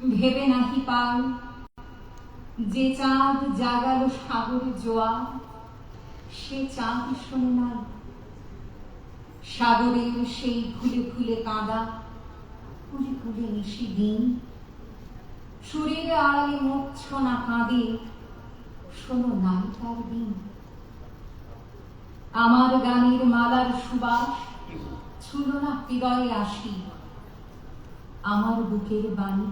ভেবে নাহি পাই যে চাঁদ জাগালো সাগরে জোয়ার, সে চাঁদ শোনে নাই সাগরের সেই ফুলে ফুলে কাঁদা, কুলে কুলে নিশি দিন। সুরের আড়ালে মুখ না কাঁদে, শোনো নাই তার দিন। আমার গানের মালার সুবাস ছুল না হৃদয়ে আসি, আমার বুকের বাণী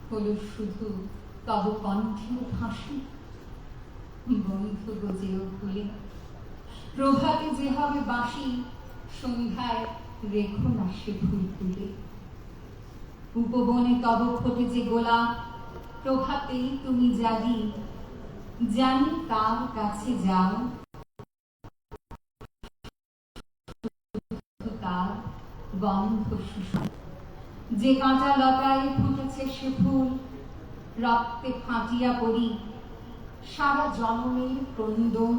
হলো শুধু তব কণ্ঠের ফাঁসি। বন্ধু গজেও ভুলে প্রভাতে যে হবে বাঁশি, সন্ধ্যায় রেখো না সে ফুল তুলে। উপবনে তব ফোটে যে গোলাপ, প্রভাতেই তুমি জাগি, জানি তার কাছে যাও, তার গন্ধ সুষম। যে কাঁটা লতায় ফুটেছে সে ফুল, রক্তে ফাটিয়া পড়ি, সারা জনমের ক্রন্দন,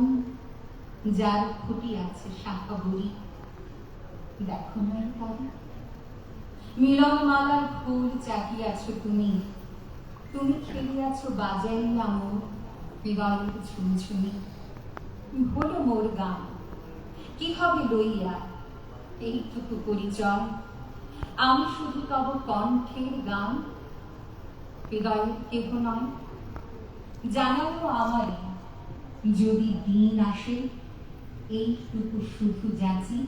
যার ফুটিয়াছে শাখা বড়ি। দেখো নাই তারে মিলনমালার ফুল চাহিয়াছ তুমি, তুমি খেলিয়াছ বাজাইয়া মোর হৃদয়ের ঝুমঝুমি। হলো মোর গান, কি হবে লইয়া এইটুকু পরিচয়, আমি শুধু তব কণ্ঠের গান, হৃদয়ের কেহ নয়। জানালো আমারে যদি দিন আসে, এইটুকু শুধু যাচি।